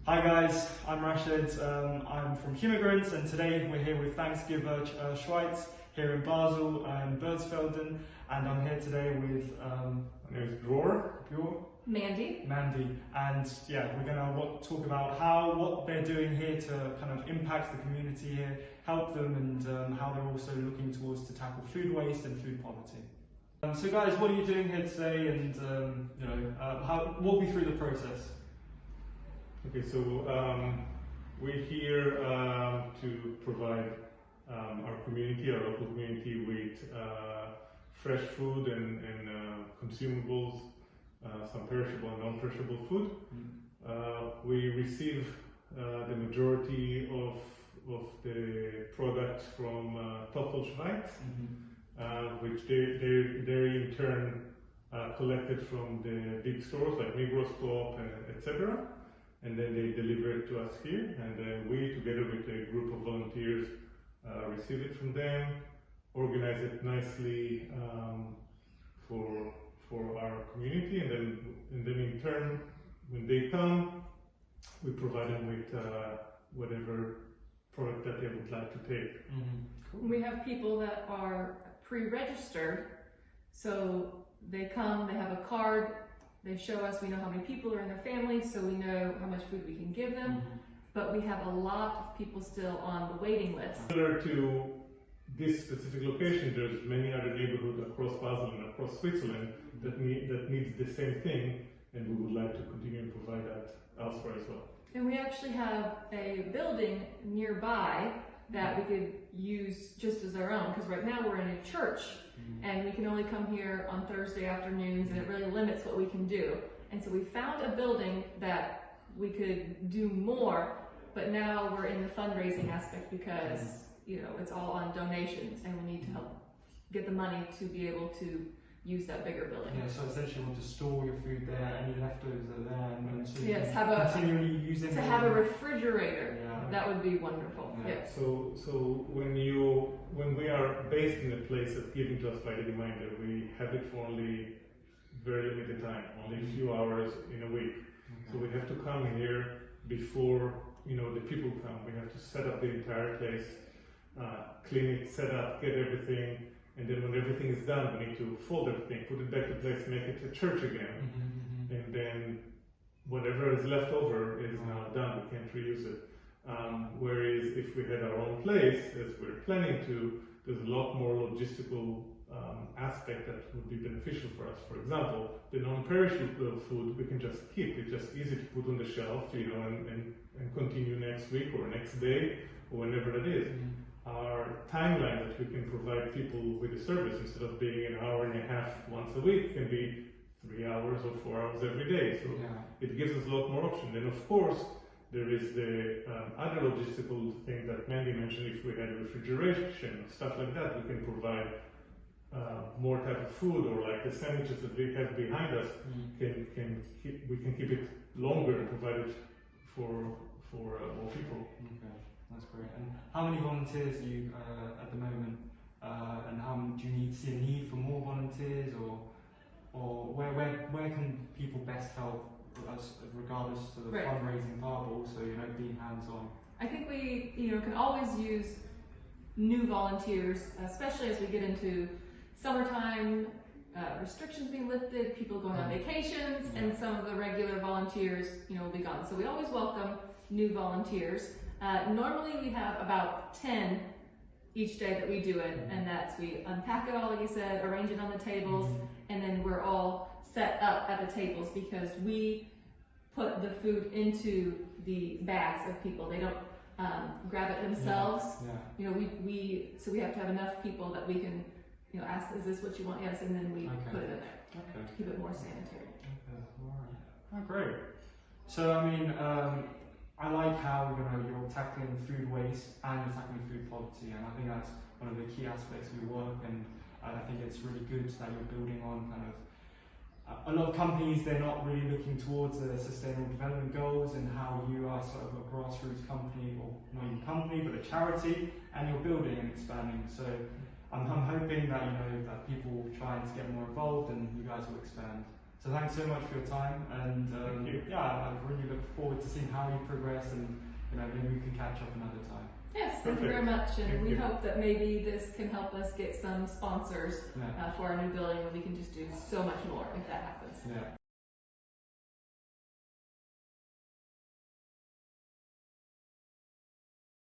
Hi guys, I'm Rashid. I'm from Hummigrant, and today we're here with Thanksgiver Schweiz here in Basel and Birsfelden, and I'm here today with My name is Dror. Mandy, and yeah, we're going to talk about what they're doing here to kind of impact the community here, help them, and how they're also looking towards to tackle food waste and food poverty. So guys, what are you doing here today, and walk me through the process. Okay, so we're here to provide our community, our local community, with fresh food and consumables, some perishable and non-perishable food. We receive the majority of the products from Tafel Schweiz, which they in turn collected from the big stores like Migros, etc. And then they deliver it to us here, and then we, together with a group of volunteers, receive it from them, organize it nicely for our community, and then in turn, when they come, we provide them with whatever product that they would like to take. Cool. We have people that are pre-registered, so they come, they have a card. They show us, we know how many people are in their family, so we know how much food we can give them. But we have a lot of people still on the waiting list. Similar to this specific location, there's many other neighborhoods across Basel and across Switzerland that needs the same thing, and we would like to continue and provide that elsewhere as well. And we actually have a building nearby that we could use just as our own, because right now we're in a church. And we can only come here on Thursday afternoons, and it really limits what we can do. And so we found a building that we could do more, but now we're in the fundraising aspect because it's all on donations, and we need to help get the money to be able to use that bigger building. Yeah, so essentially you want to store your food there, any leftovers are there, and so yes, continually using have a refrigerator. Yeah. That would be wonderful. Yeah. Yes. So when we are based in a place that's given to us by the reminder, we have it for only very limited time, only a few hours in a week. So we have to come here before the people come. We have to set up the entire place, clean it, set up, get everything, and then when everything is done, we need to fold everything, put it back to place, make it a church again, and then whatever is left over is now done. We can't reuse it. Whereas if we had our own place, as we're planning to, there's a lot more logistical aspect that would be beneficial for us. For example, the non-perishable food we can just keep. It's just easy to put on the shelf, and continue next week or next day or whenever it is. Our timeline that we can provide people with the service, instead of being an hour and a half once a week, can be 3 hours or 4 hours every day. So it gives us a lot more options. And of course, there is the other logistical thing that Mandy mentioned. If we had refrigeration, stuff like that, we can provide more type of food, or like the sandwiches that we have behind us, we can keep it longer and provide it for more people. Okay, that's great. And how many volunteers are you at the moment? And how do you see a need for more volunteers, or where can people best help? Regardless of the fundraising part, but also being hands-on. I think we can always use new volunteers, especially as we get into summertime, restrictions being lifted, people going on vacations, and some of the regular volunteers will be gone. So we always welcome new volunteers. Normally we have about 10 each day that we do it, and that's we unpack it all, like you said, arrange it on the tables, and then we're all set up at the tables because we put the food into the bags of people. They don't grab it themselves. So we have to have enough people that we can ask, is this what you want? Yes, and then we put it in there to keep it more sanitary. Oh, great. So I mean, I like how you're tackling food waste and you're tackling food poverty, and I think that's one of the key aspects of your work, and I think it's really good that you're building on kind of a lot of companies. They're not really looking towards the sustainable development goals, and how you are sort of a grassroots company, or not even company, but a charity, and you're building and expanding. So I'm hoping that that people will try and get more involved, and you guys will expand. So thanks so much for your time, and yeah, I really look forward to seeing how you progress, and maybe we can catch up another time. Yes, thank you very much, and we hope that maybe this can help us get some sponsors for our new building, where we can just do so much more if that happens. Yeah.